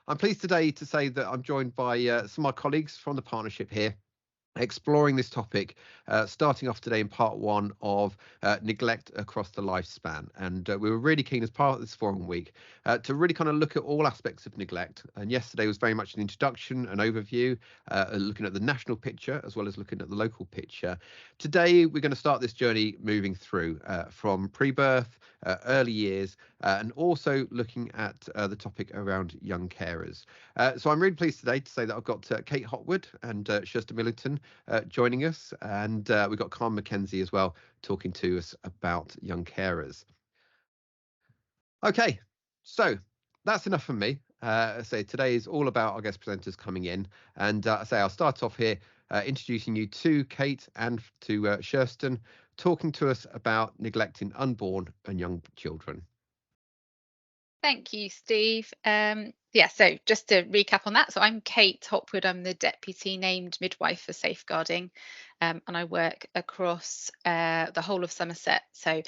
I'm pleased today to say that I'm joined by some of my colleagues from the partnership here, exploring this topic, starting off today in part one of neglect across the lifespan. And we were really keen as part of this forum week to really kind of look at all aspects of neglect. And yesterday was very much an introduction, an overview, looking at the national picture as well as looking at the local picture. Today, we're going to start this journey moving through from pre-birth, early years, and also looking at the topic around young carers. So I'm really pleased today to say that I've got Kate Hopwood and Kerstin Millington joining us, and we've got Carl Mackenzie as well talking to us about young carers. Okay, so that's enough from me. So today is all about our guest presenters coming in, and I'll start off here introducing you to Kate and to Kerstin, talking to us about neglecting unborn and young children. Thank you, Steve. So just to recap on that, so I'm Kate Hopwood. I'm the Deputy Named Midwife for Safeguarding, and I work across the whole of Somerset, so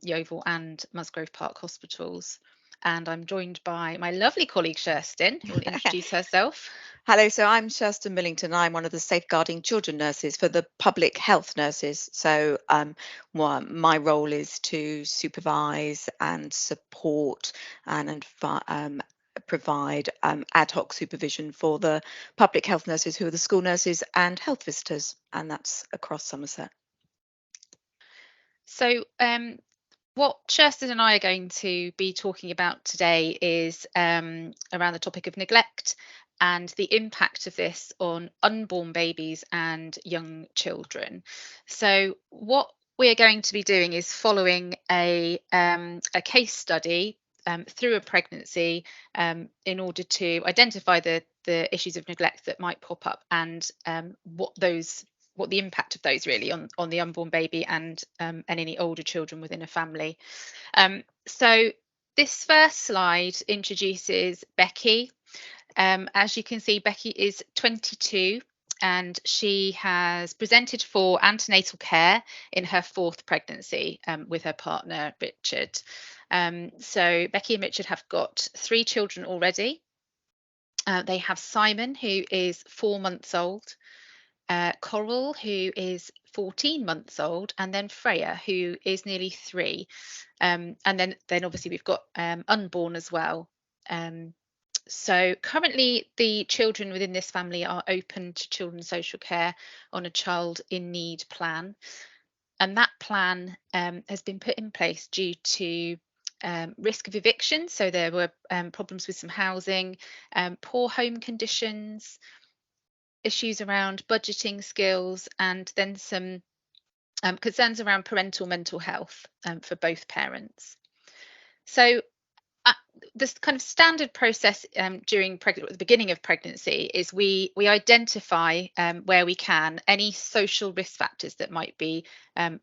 Yeovil and Musgrove Park hospitals. And I'm joined by my lovely colleague Kerstin, who will introduce herself. Hello, so I'm Kerstin Millington. I'm one of the Safeguarding Children nurses for the public health nurses. So my role is to supervise and support and provide ad hoc supervision for the public health nurses who are the school nurses and health visitors, and that's across Somerset. So what Kerstin and I are going to be talking about today is around the topic of neglect and the impact of this on unborn babies and young children. So what we are going to be doing is following a case study through a pregnancy in order to identify the issues of neglect that might pop up and what the impact of those really on the unborn baby and any older children within a family. So this first slide introduces Becky. As you can see, Becky is 22 and she has presented for antenatal care in her 4th pregnancy with her partner, Richard. So Becky and Richard have got 3 children already. They have Simon, who is 4 months old, Coral, who is 14 months old, and then Freya, who is nearly 3. And then obviously we've got Unborn as well. So currently the children within this family are open to children's social care on a child in need plan. And that plan has been put in place due to risk of eviction. So there were problems with some housing, poor home conditions, issues around budgeting skills, and then some concerns around parental mental health for both parents. So this kind of standard process during at the beginning of pregnancy is we identify where we can any social risk factors that might be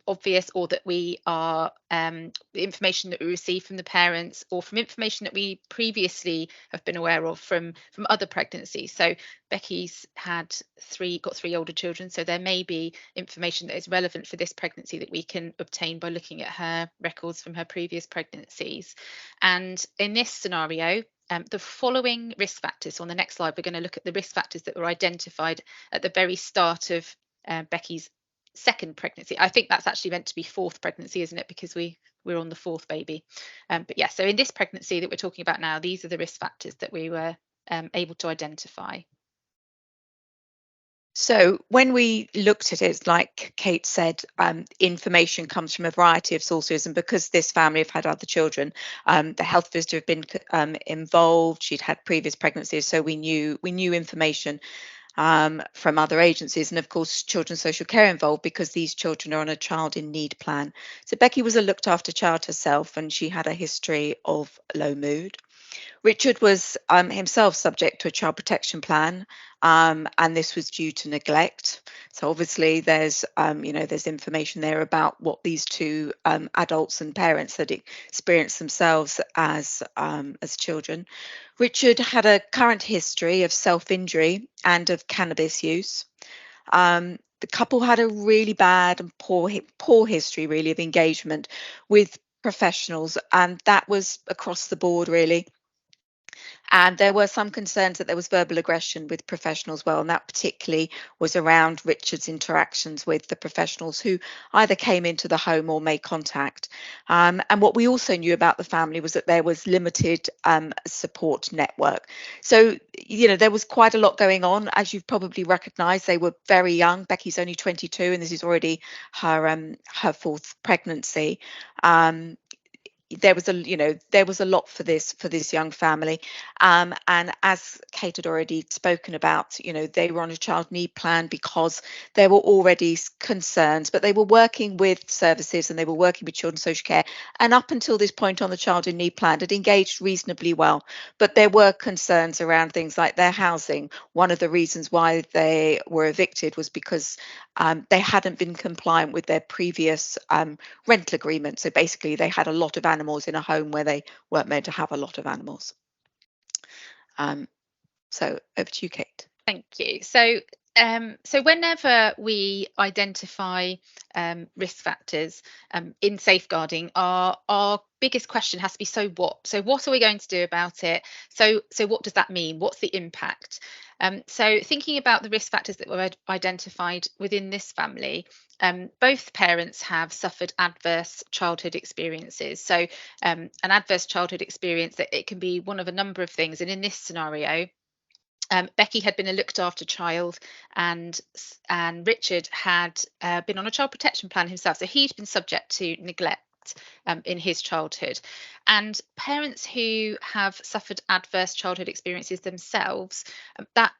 obvious, or that we are the information that we receive from the parents or from information that we previously have been aware of from other pregnancies. So Becky's got 3 older children, so there may be information that is relevant for this pregnancy that we can obtain by looking at her records from her previous pregnancies. And in this scenario, the following risk factors. So on the next slide, we're going to look at the risk factors that were identified at the very start of Becky's 2nd pregnancy. I think that's actually meant to be 4th pregnancy, isn't it? Because we're on the 4th baby. But yeah, so in this pregnancy that we're talking about now, these are the risk factors that we were able to identify. So when we looked at it, like Kate said, information comes from a variety of sources, and because this family have had other children, the health visitor have been involved. She'd had previous pregnancies, so we knew information from other agencies, and of course children's social care involved because these children are on a child in need plan. So Becky was a looked after child herself, and she had a history of low mood. Richard was himself subject to a child protection plan, and this was due to neglect. So obviously there's information there about what these 2 adults and parents had experienced themselves as children. Richard had a current history of self-injury and of cannabis use. The couple had a really bad and poor history really of engagement with professionals, and that was across the board really. And there were some concerns that there was verbal aggression with professionals as well, and that particularly was around Richard's interactions with the professionals who either came into the home or made contact. And what we also knew about the family was that there was limited support network. So, you know, there was quite a lot going on. As you've probably recognised, they were very young. Becky's only 22, and this is already her fourth pregnancy. There was a lot for this young family, and as Kate had already spoken about, they were on a child need plan because there were already concerns, but they were working with services and they were working with children's social care, and up until this point on the child in need plan had engaged reasonably well, but there were concerns around things like their housing. One of the reasons why they were evicted was because they hadn't been compliant with their previous rental agreement. So basically they had a lot of animals in a home where they weren't meant to have a lot of animals. So over to you, Kate. Thank you. So whenever we identify risk factors in safeguarding, our biggest question has to be, so what? So what are we going to do about it? So what does that mean? What's the impact? So thinking about the risk factors that were identified within this family, both parents have suffered adverse childhood experiences. So an adverse childhood experience, that it can be one of a number of things. And in this scenario, Becky had been a looked after child, and Richard had been on a child protection plan himself. So he'd been subject to neglect in his childhood. And parents who have suffered adverse childhood experiences themselves, that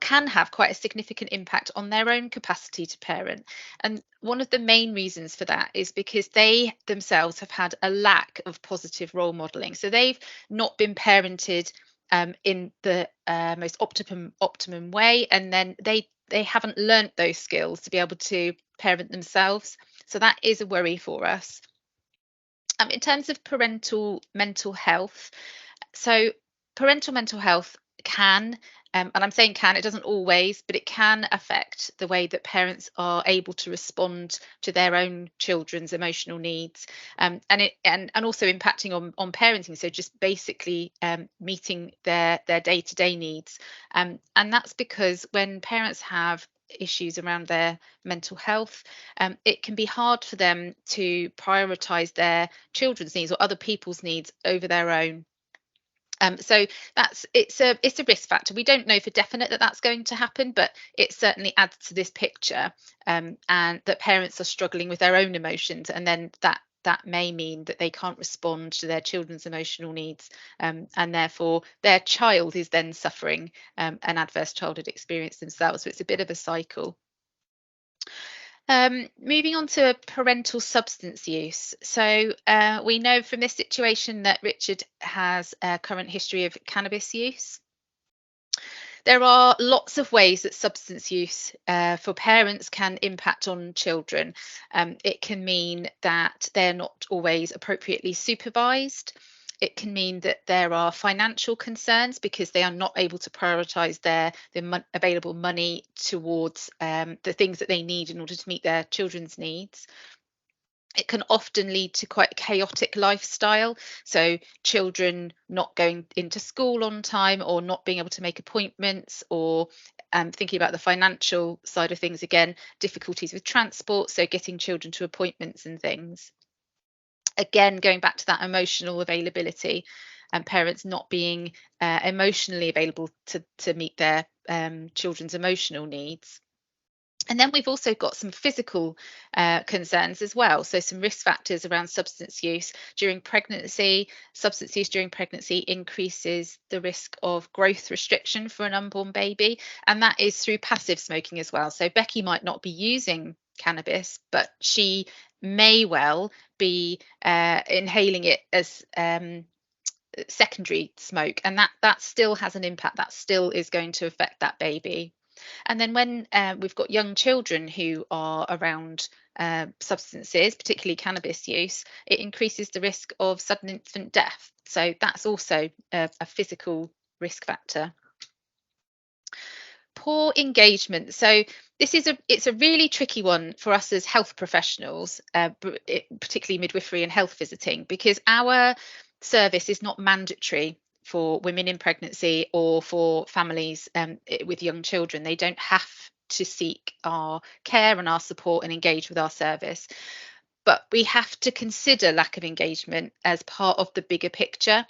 can have quite a significant impact on their own capacity to parent. And one of the main reasons for that is because they themselves have had a lack of positive role modeling. So they've not been parented in the most optimum way, and then they haven't learnt those skills to be able to parent themselves. So that is a worry for us. In terms of parental mental health, so parental mental health can, and I'm saying can, it doesn't always, but it can affect the way that parents are able to respond to their own children's emotional needs, and also impacting on parenting. So just basically meeting their day-to-day needs, and that's because when parents have issues around their mental health, it can be hard for them to prioritize their children's needs or other people's needs over their own. So it's a risk factor. We don't know for definite that that's going to happen, but it certainly adds to this picture, and that parents are struggling with their own emotions, and then that may mean that they can't respond to their children's emotional needs, and therefore their child is then suffering an adverse childhood experience themselves. So it's a bit of a cycle. Moving on to parental substance use. So we know from this situation that Richard has a current history of cannabis use. There are lots of ways that substance use for parents can impact on children. It can mean that they're not always appropriately supervised. It can mean that there are financial concerns because they are not able to prioritise their available money towards the things that they need in order to meet their children's needs. It can often lead to quite a chaotic lifestyle. So children not going into school on time, or not being able to make appointments, or thinking about the financial side of things, again, difficulties with transport, so getting children to appointments and things. Again, going back to that emotional availability, and parents not being emotionally available to meet their children's emotional needs. And then we've also got some physical concerns as well. So some risk factors around substance use during pregnancy. Substance use during pregnancy increases the risk of growth restriction for an unborn baby, and that is through passive smoking as well. So Becky might not be using cannabis, but she may well be inhaling it as secondary smoke, and that still has an impact. That still is going to affect that baby. And then when we've got young children who are around substances, particularly cannabis use, it increases the risk of sudden infant death. So that's also a physical risk factor. Poor engagement. So it's a really tricky one for us as health professionals, particularly midwifery and health visiting, because our service is not mandatory for women in pregnancy or for families with young children. They don't have to seek our care and our support and engage with our service. But we have to consider lack of engagement as part of the bigger picture.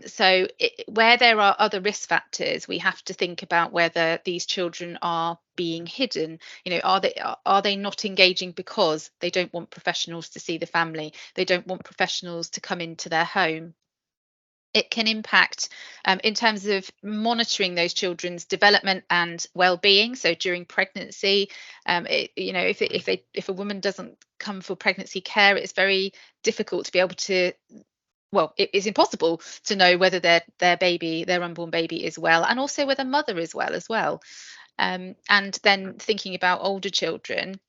So where there are other risk factors, we have to think about whether these children are being hidden. Are they not engaging because they don't want professionals to see the family? They don't want professionals to come into their home. It can impact in terms of monitoring those children's development and well-being. So during pregnancy, if a woman doesn't come for pregnancy care, it's very difficult to be able to. Well, it is impossible to know whether their unborn baby is well, and also whether mother is well as well. And then thinking about older children,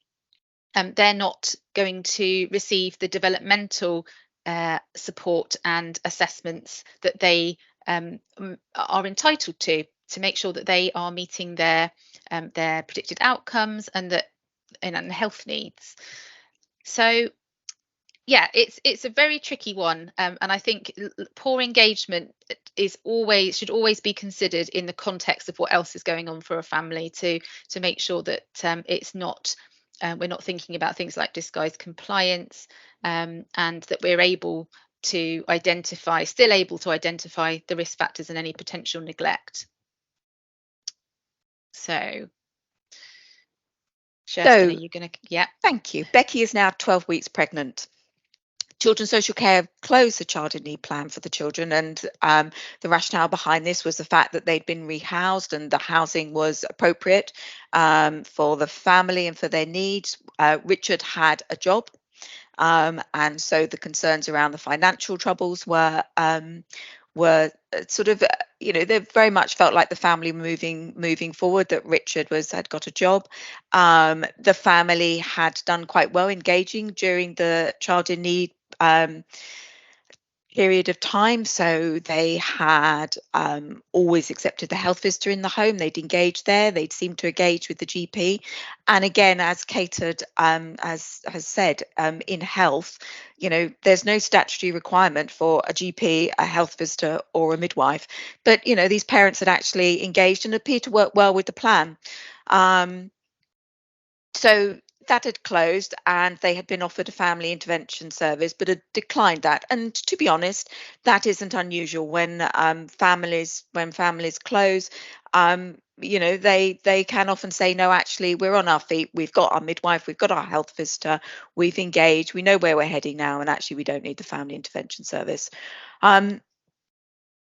they're not going to receive the developmental support and assessments that they are entitled to make sure that they are meeting their predicted outcomes and health needs. So yeah, it's a very tricky one, and I think poor engagement should always be considered in the context of what else is going on for a family, to make sure that it's not we're not thinking about things like disguised compliance, and that we're able to identify the risk factors and any potential neglect. So Kerstin, are you going to? Yeah. Thank you. Becky is now 12 weeks pregnant. Children's Social Care closed the Child in Need plan for the children, and the rationale behind this was the fact that they'd been rehoused and the housing was appropriate for the family and for their needs. Richard had a job, and so the concerns around the financial troubles were sort of, they very much felt like the family moving forward, that Richard had got a job. The family had done quite well engaging during the Child in Need period of time. So they had always accepted the health visitor in the home. They'd engaged there. They'd seemed to engage with the GP. And again, as Kate has said, in health, there's no statutory requirement for a GP, a health visitor, or a midwife. But these parents had actually engaged and appeared to work well with the plan. So that had closed, and they had been offered a family intervention service but had declined that. And to be honest, that isn't unusual when families close. They can often say, no, actually, we're on our feet. We've got our midwife, we've got our health visitor, we've engaged, we know where we're heading now, and actually we don't need the family intervention service.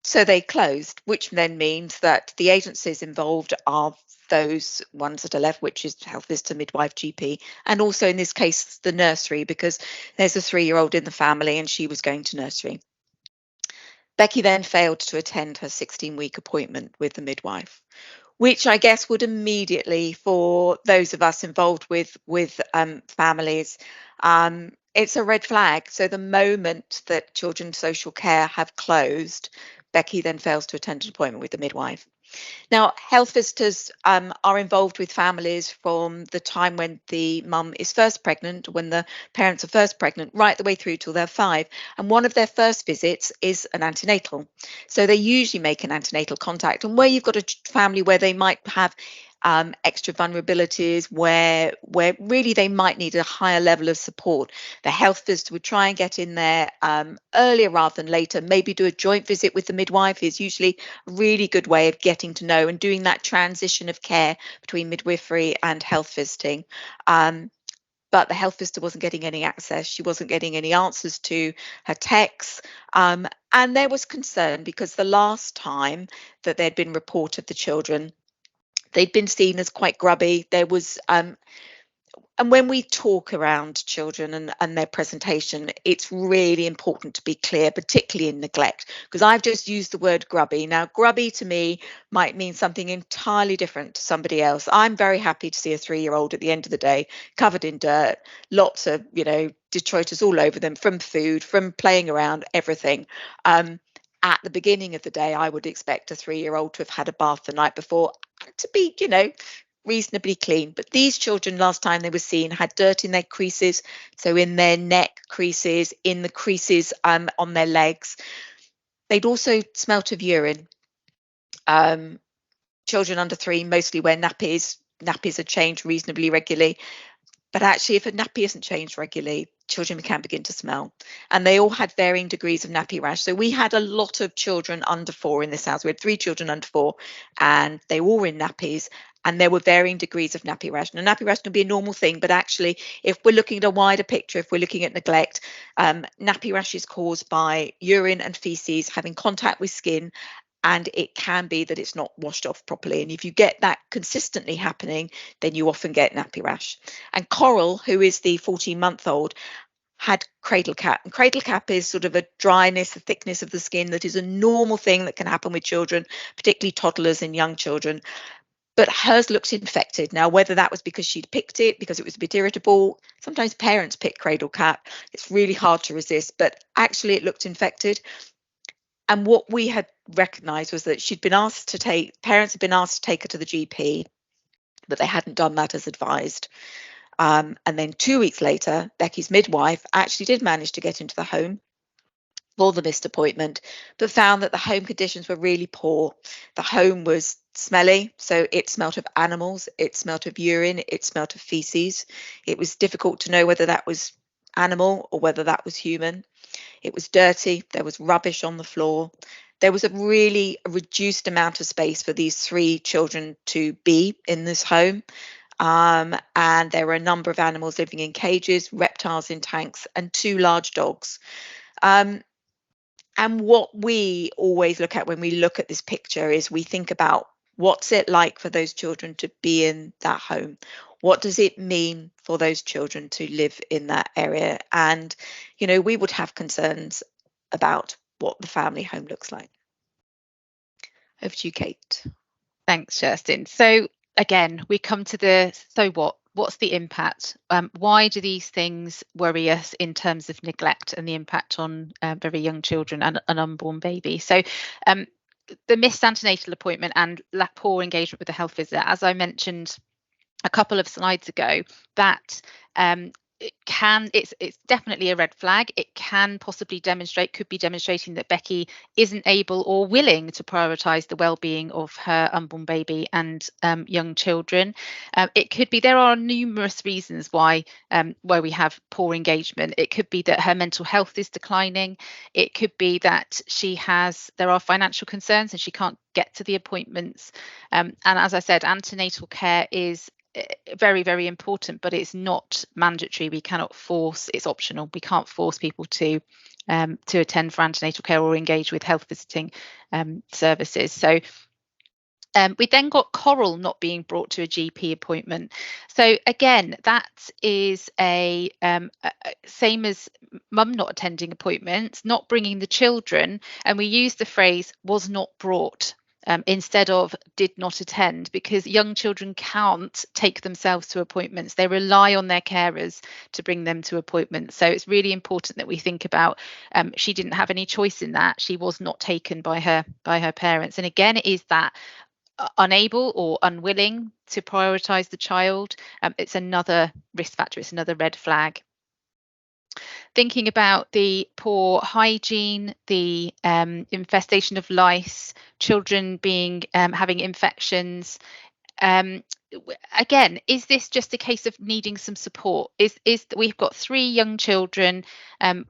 So they closed, which then means that the agencies involved are those ones that are left, which is health visitor, midwife, GP, and also in this case the nursery, because there's a 3-year-old in the family and she was going to nursery. Becky then failed to attend her 16-week appointment with the midwife, which I guess would immediately, for those of us involved with families, it's a red flag. So the moment that Children's Social Care have closed, Becky then fails to attend an appointment with the midwife. Now, health visitors are involved with families from the time when the mum is first pregnant, when the parents are first pregnant, right the way through till they're 5. And one of their first visits is an antenatal. So they usually make an antenatal contact. And where you've got a family where they might have extra vulnerabilities, where really they might need a higher level of support, the health visitor would try and get in there earlier rather than later. Maybe do a joint visit with the midwife is usually a really good way of getting to know and doing that transition of care between midwifery and health visiting. But the health visitor wasn't getting any access. She wasn't getting any answers to her texts. And there was concern because the last time that there'd been report of the children, they'd been seen as quite grubby. There was, and when we talk around children and their presentation, it's really important to be clear, particularly in neglect, because I've just used the word grubby. Now, grubby to me might mean something entirely different to somebody else. I'm very happy to see a 3-year-old at the end of the day covered in dirt, lots of, detritus all over them, from food, from playing around, everything. At the beginning of the day, I would expect a 3-year-old to have had a bath the night before, to be, reasonably clean. But these children, last time they were seen, had dirt in their creases, so in their neck creases, in the creases on their legs. They'd also smelt of urine. Children under 3 mostly wear nappies. Nappies are changed reasonably regularly. But actually, if a nappy isn't changed regularly, children can begin to smell. And they all had varying degrees of nappy rash. So we had a lot of children under 4 in this house. We had 3 children under 4, and they were all in nappies. And there were varying degrees of nappy rash. Now, nappy rash can be a normal thing, but actually, if we're looking at a wider picture, if we're looking at neglect, nappy rash is caused by urine and feces having contact with skin, and it can be that it's not washed off properly. And if you get that consistently happening, then you often get nappy rash. And Coral, who is the 14-month-old, had cradle cap. And cradle cap is sort of a dryness, a thickness of the skin that is a normal thing that can happen with children, particularly toddlers and young children. But hers looked infected. Now, whether that was because she'd picked it, because it was a bit irritable, sometimes parents pick cradle cap. It's really hard to resist, but actually it looked infected. And what we had recognised was that parents had been asked to take her to the GP, but they hadn't done that as advised. And then 2 weeks later, Becky's midwife actually did manage to get into the home for the missed appointment, but found that the home conditions were really poor. The home was smelly, so it smelt of animals, it smelt of urine, it smelt of feces. It was difficult to know whether that was animal or whether that was human. It was dirty. There was rubbish on the floor. There was a really reduced amount of space for these 3 children to be in this home. And there were a number of animals living in cages, reptiles in tanks, and 2 large dogs. And what we always look at when we look at this picture is we think about what's it like for those children to be in that home? What does it mean for those children to live in that area? And, we would have concerns about what the family home looks like. Over to you, Kate. Thanks, Kerstin. So again, we come to so what? What's the impact? Why do these things worry us in terms of neglect and the impact on very young children and an unborn baby? So the missed antenatal appointment and poor engagement with the health visitor, as I mentioned a couple of slides ago, that it's definitely a red flag. It could be demonstrating that Becky isn't able or willing to prioritise the well-being of her unborn baby and young children. It could be there are numerous reasons why we have poor engagement. It could be that her mental health is declining. It could be that there are financial concerns and she can't get to the appointments. And as I said, antenatal care is very, very important, but it's not mandatory. We cannot force, it's optional. We can't force people to attend for antenatal care or engage with health visiting services. So we then got Coral not being brought to a GP appointment. So again, that is a same as mum not attending appointments, not bringing the children, and we use the phrase was not brought instead of did not attend, because young children can't take themselves to appointments. They rely on their carers to bring them to appointments. So it's really important that we think about she didn't have any choice in that. She was not taken by her parents. And again, it is that unable or unwilling to prioritise the child. It's another risk factor. It's another red flag. Thinking about the poor hygiene, the infestation of lice, children having infections. Again, is this just a case of needing some support? We've got 3 young children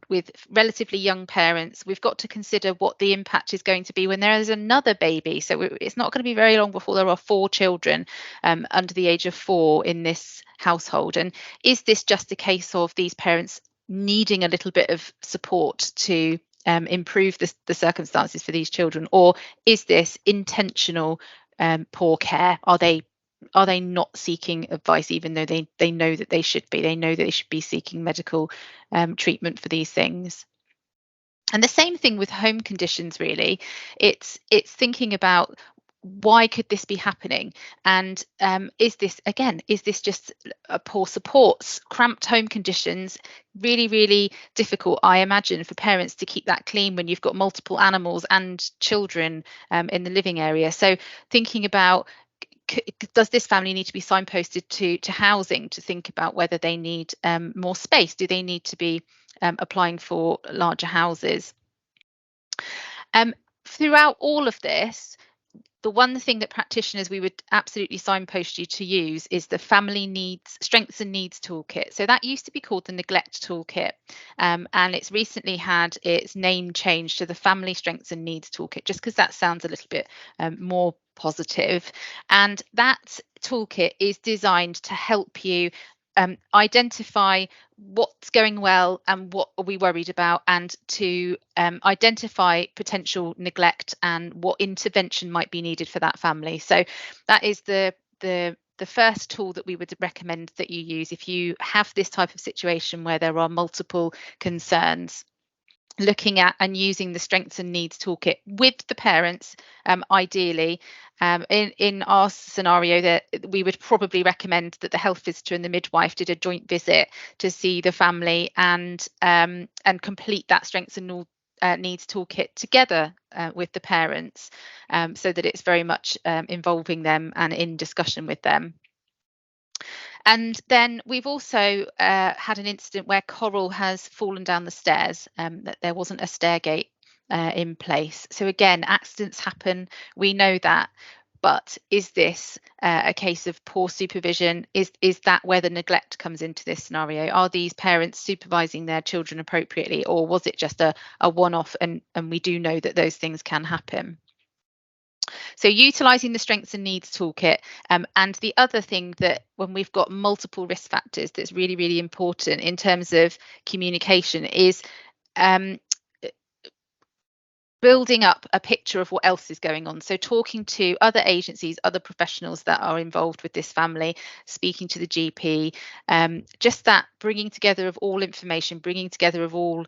with relatively young parents. We've got to consider what the impact is going to be when there is another baby. So it's not going to be very long before there are 4 children under the age of 4 in this household. And is this just a case of these parents needing a little bit of support to improve the circumstances for these children, or is this intentional poor care? Are they not seeking advice, even though they know that they should be? They know that they should be seeking medical treatment for these things. And the same thing with home conditions, really. It's thinking about why could this be happening, and is this just a poor support, cramped home conditions? Really, really difficult, I imagine, for parents to keep that clean when you've got multiple animals and children in the living area. So thinking about, does this family need to be signposted to housing to think about whether they need more space? Do they need to be applying for larger houses? Throughout all of this, the one thing that practitioners we would absolutely signpost you to use is the Family Needs Strengths and Needs Toolkit. So that used to be called the Neglect Toolkit, and it's recently had its name changed to the Family Strengths and Needs Toolkit, just because that sounds a little bit more positive. And that toolkit is designed to help you identify what's going well and what are we worried about, and to identify potential neglect and what intervention might be needed for that family. So that is the first tool that we would recommend that you use if you have this type of situation where there are multiple concerns. Looking at and using the Strengths and Needs Toolkit with the parents, ideally. In our scenario, that we would probably recommend that the health visitor and the midwife did a joint visit to see the family and complete that Strengths and Needs Toolkit together with the parents, so that it's very much involving them and in discussion with them. And then we've also had an incident where Coral has fallen down the stairs, that there wasn't a stair gate in place. So again, accidents happen, we know that, but is this a case of poor supervision? Is that where the neglect comes into this scenario? Are these parents supervising their children appropriately, or was it just a one-off? And we do know that those things can happen. So utilising the Strengths and Needs Toolkit, and the other thing that when we've got multiple risk factors that's really, really important in terms of communication is building up a picture of what else is going on. So talking to other agencies, other professionals that are involved with this family, speaking to the GP, just that bringing together of all information, bringing together of all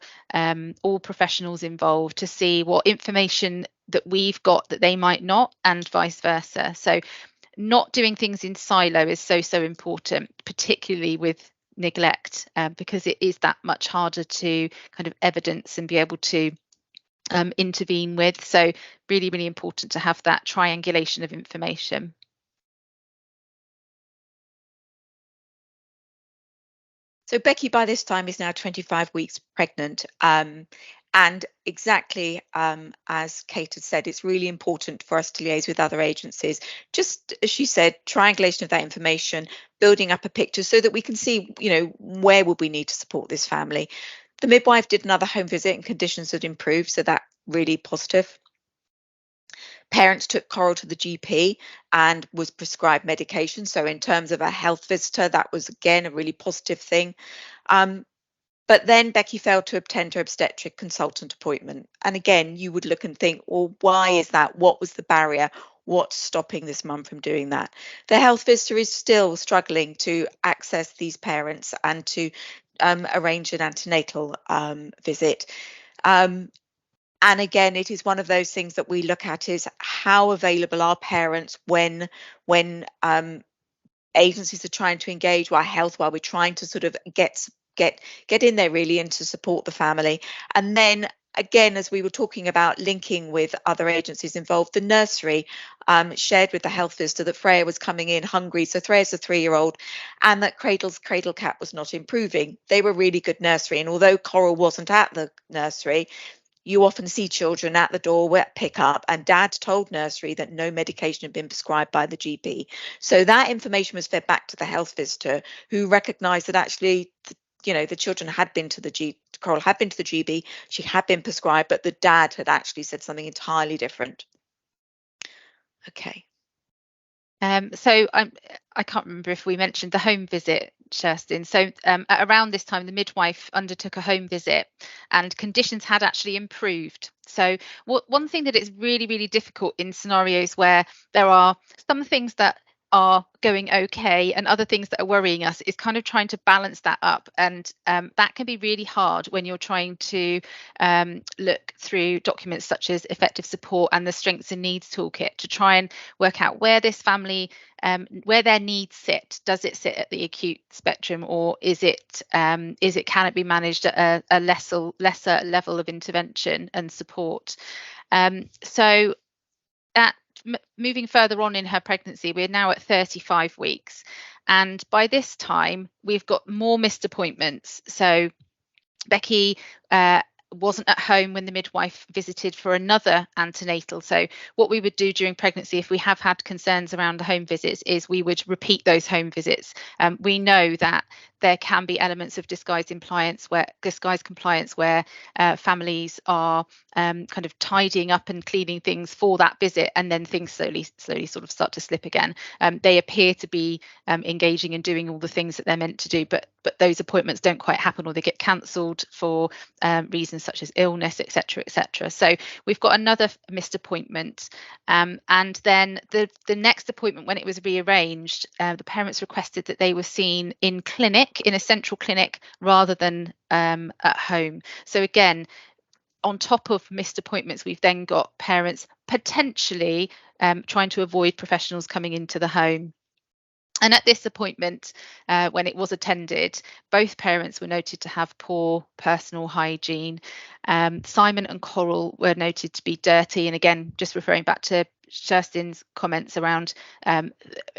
professionals involved to see what information that we've got that they might not, and vice versa. So not doing things in silo is so important, particularly with neglect, because it is that much harder to kind of evidence and be able to intervene with. So really, really important to have that triangulation of information. So Becky, by this time, is now 25 weeks pregnant. And exactly as Kate had said, it's really important for us to liaise with other agencies. Just as she said, triangulation of that information, building up a picture so that we can see, where would we need to support this family. The midwife did another home visit and conditions had improved, so that really positive. Parents took Coral to the GP and was prescribed medication. So in terms of a health visitor, that was again a really positive thing. But then Becky failed to obtain her obstetric consultant appointment. And again, you would look and think, well, why is that? What was the barrier? What's stopping this mum from doing that? The health visitor is still struggling to access these parents and to arrange an antenatal visit. And again, it is one of those things that we look at is how available are parents when agencies are trying to engage our health, while we're trying to sort of get in there really and to support the family. And then again, as we were talking about linking with other agencies involved, the nursery shared with the health visitor that Freya was coming in hungry. So Freya's a 3-year-old, and that Cradle Cat was not improving. They were really good nursery, and although Coral wasn't at the nursery, you often see children at the door at pickup, and Dad told nursery that no medication had been prescribed by the GP. So that information was fed back to the health visitor, who recognised that actually, the children had been to the Coral had been to the GP, she had been prescribed, but the dad had actually said something entirely different. Okay. So I can't remember if we mentioned the home visit, Kerstin. So around this time, the midwife undertook a home visit and conditions had actually improved. So one thing that is really, really difficult in scenarios where there are some things that are going okay and other things that are worrying us is kind of trying to balance that up, and that can be really hard when you're trying to look through documents such as effective support and the Strengths and Needs Toolkit to try and work out where this family where their needs sit. Does it sit at the acute spectrum, or is it can it be managed at a lesser level of intervention and support? So moving further on in her pregnancy, we're now at 35 weeks, and by this time we've got more missed appointments. So Becky wasn't at home when the midwife visited for another antenatal. So what we would do during pregnancy, if we have had concerns around the home visits, is we would repeat those home visits. We know that there can be elements of disguised compliance where families are kind of tidying up and cleaning things for that visit, and then things slowly sort of start to slip again. They appear to be engaging and doing all the things that they're meant to do, but those appointments don't quite happen, or they get cancelled for reasons such as illness, etc., etc. So we've got another missed appointment, and then the next appointment, when it was rearranged, the parents requested that they were seen in a central clinic rather than at home. So again, on top of missed appointments, we've then got parents potentially trying to avoid professionals coming into the home. And at this appointment, when it was attended, both parents were noted to have poor personal hygiene. Simon and Coral were noted to be dirty. And again, just referring back to Kerstin's comments around,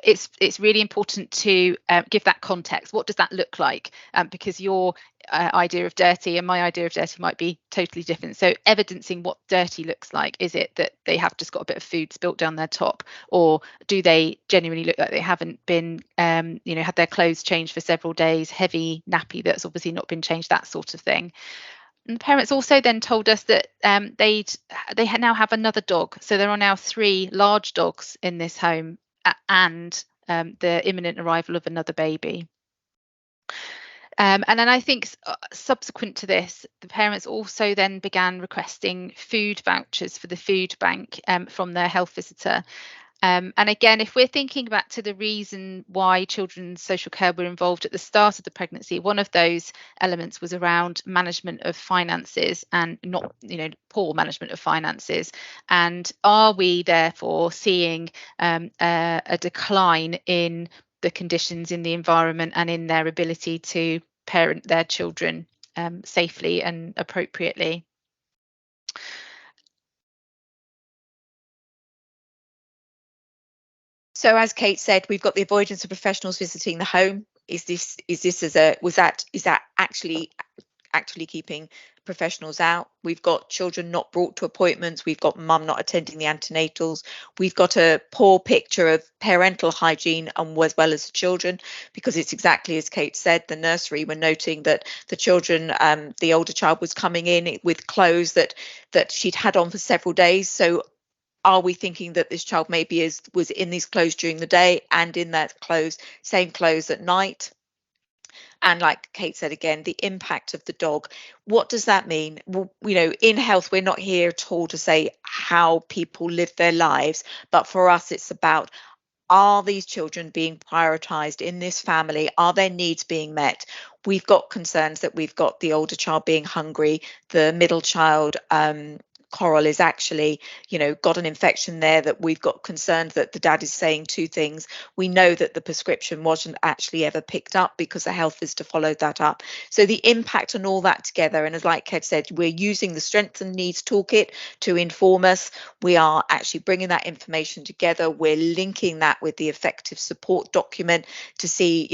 it's really important to give that context. What does that look like? Because your idea of dirty and my idea of dirty might be totally different. So evidencing what dirty looks like. Is it that they have just got a bit of food spilt down their top, or do they genuinely look like they haven't been had their clothes changed for several days, heavy nappy that's obviously not been changed, that sort of thing. And the parents also then told us that they now have another dog. So there are now 3 large dogs in this home, and the imminent arrival of another baby. And then I think subsequent to this, the parents also then began requesting food vouchers for the food bank from their health visitor. And again, if we're thinking back to the reason why children's social care were involved at the start of the pregnancy, one of those elements was around management of finances, and not, poor management of finances. And are we therefore seeing a decline in the conditions in the environment and in their ability to parent their children safely and appropriately? So as Kate said, we've got the avoidance of professionals visiting the home. Is that actually keeping professionals out? We've got children not brought to appointments. We've got mum not attending the antenatals. We've got a poor picture of parental hygiene as well as the children, because it's exactly as Kate said, the nursery were noting that the children, the older child was coming in with clothes that she'd had on for several days. So are we thinking that this child maybe was in these clothes during the day and in that same clothes at night? And like Kate said again, the impact of the dog. What does that mean? Well, in health, we're not here at all to say how people live their lives, but for us, it's about, are these children being prioritised in this family? Are their needs being met? We've got concerns that we've got the older child being hungry, the middle child, Coral, is actually, got an infection there, that we've got concerns that the dad is saying 2 things. We know that the prescription wasn't actually ever picked up because the health visitor followed that up. So the impact on all that together, and as like Ked said, we're using the Strengths and Needs Toolkit to inform us. We are actually bringing that information together. We're linking that with the effective support document to see,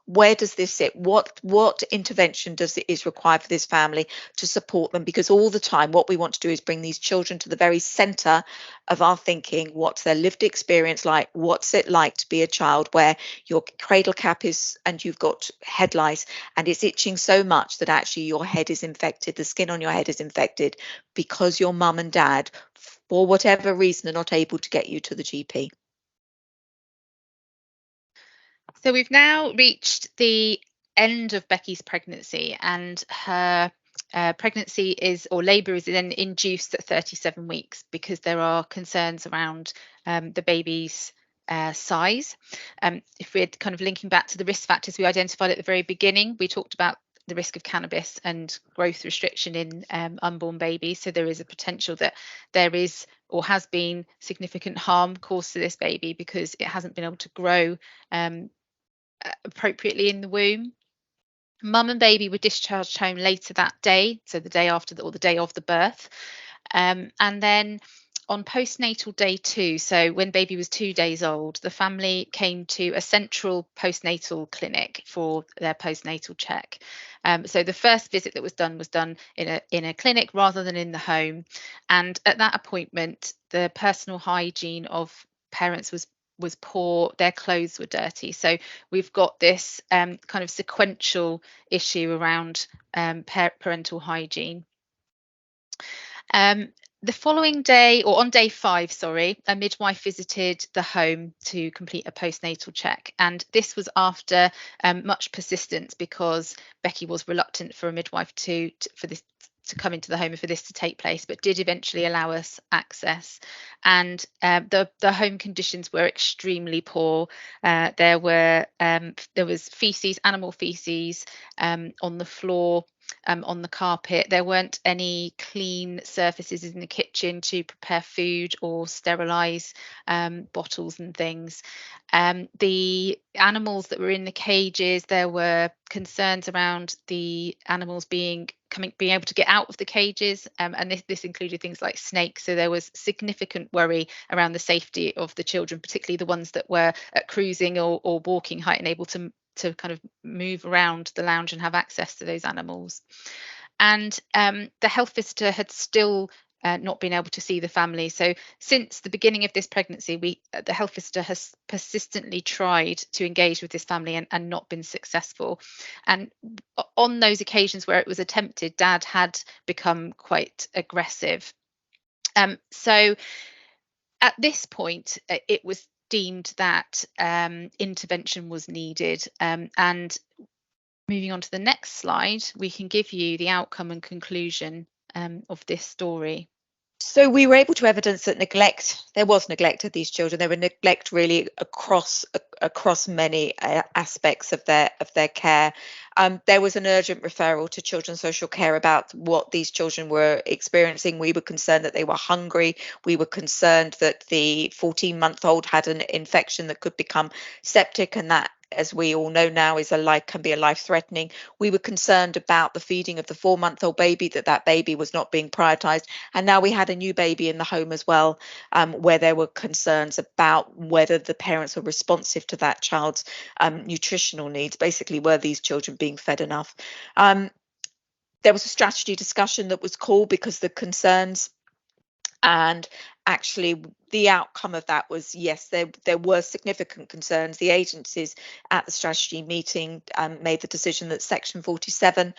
where does this sit? What intervention is required for this family to support them? Because all the time, what we want to do is bring these children to the very center of our thinking. What's their lived experience like? What's it like to be a child where your cradle cap is, and you've got head lice, and it's itching so much that actually your head is infected, the skin on your head is infected because your mum and dad, for whatever reason, are not able to get you to the GP. So we've now reached the end of Becky's pregnancy, and her pregnancy labour is then induced at 37 weeks because there are concerns around the baby's size. If we're kind of linking back to the risk factors we identified at the very beginning, we talked about the risk of cannabis and growth restriction in unborn babies. So there is a potential that there is or has been significant harm caused to this baby because it hasn't been able to grow appropriately in the womb. Mum and baby were discharged home later that day, so the day after or the day of the birth. And then on postnatal day 2, so when baby was 2 days old, the family came to a central postnatal clinic for their postnatal check. So the first visit that was done in a clinic rather than in the home. And at that appointment, the personal hygiene of parents was poor, their clothes were dirty. So we've got this kind of sequential issue around parental hygiene. The following day, or on day 5, sorry, a midwife visited the home to complete a postnatal check. And this was after much persistence, because Becky was reluctant for a midwife to come into the home and for this to take place, but did eventually allow us access. And the home conditions were extremely poor. There was feces, animal feces, on the floor, on the carpet. There weren't any clean surfaces in the kitchen to prepare food or sterilize bottles and things. The animals that were in the cages, there were concerns around the animals being able to get out of the cages, and this included things like snakes. So there was significant worry around the safety of the children, particularly the ones that were at cruising or walking height and able to kind of move around the lounge and have access to those animals. And the health visitor had still not been able to see the family. So since the beginning of this pregnancy, the health visitor has persistently tried to engage with this family and not been successful. And on those occasions where it was attempted, Dad had become quite aggressive. So at this point, it was deemed that intervention was needed. And moving on to the next slide, we can give you the outcome and conclusion of this story. So we were able to evidence that there was neglect of these children. There were neglect really across many aspects of their care. There was an urgent referral to children's social care about what these children were experiencing. We were concerned that they were hungry. We were concerned that the 14-month-old had an infection that could become septic, and that, as we all know now, can be life-threatening. We were concerned about the feeding of the 4-month-old baby, that baby was not being prioritized. And now we had a new baby in the home as well, where there were concerns about whether the parents were responsive to that child's nutritional needs. Basically, were these children being fed enough? There was a strategy discussion that was called because the concerns, and actually the outcome of that was, yes, there were significant concerns. The agencies at the strategy meeting made the decision that section 47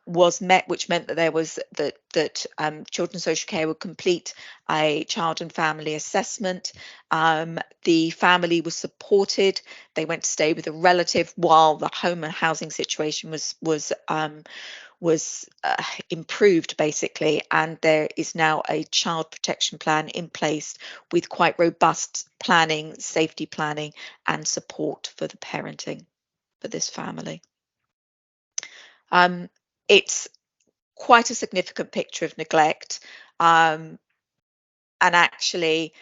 was met, which meant that there was that children's social care would complete a child and family assessment. The family was supported. They went to stay with a relative while the home and housing situation was improved, basically, and there is now a child protection plan in place with quite robust planning, safety planning, and support for the parenting for this family. It's quite a significant picture of neglect, and actually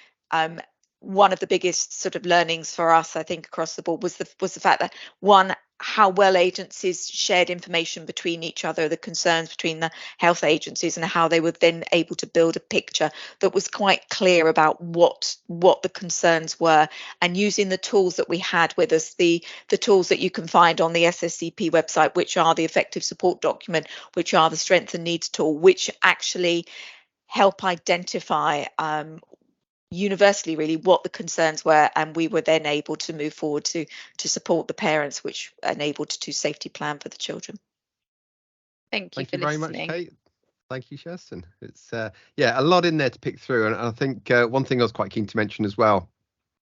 one of the biggest sort of learnings for us, I think, across the board was the fact that, one, how well agencies shared information between each other, the concerns between the health agencies, and how they were then able to build a picture that was quite clear about what the concerns were, and using the tools that we had with us, the tools that you can find on the SSCP website, which are the effective support document, which are the strengths and needs tool, which actually help identify universally really what the concerns were, and we were then able to move forward to support the parents, which enabled to safety plan for the children. Thank you very listening. much, Kate. Thank you, Kerstin. It's a lot in there to pick through, and I think one thing I was quite keen to mention as well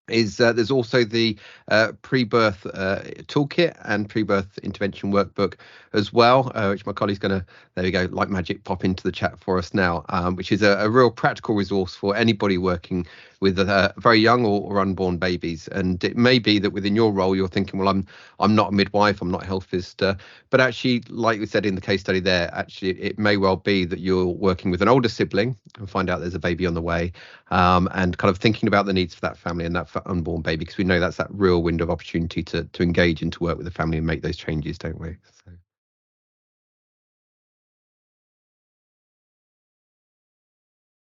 is there's also the pre-birth toolkit and pre-birth intervention workbook as well, which my colleague's going to, there we go, like magic, pop into the chat for us now, which is a real practical resource for anybody working with very young or unborn babies. And it may be that within your role you're thinking, well, I'm not a midwife, I'm not a health visitor, but actually, like we said in the case study there, actually it may well be that you're working with an older sibling and find out there's a baby on the way, and kind of thinking about the needs for that family and that unborn baby, because we know that's that real window of opportunity to engage and to work with the family and make those changes, don't we? So.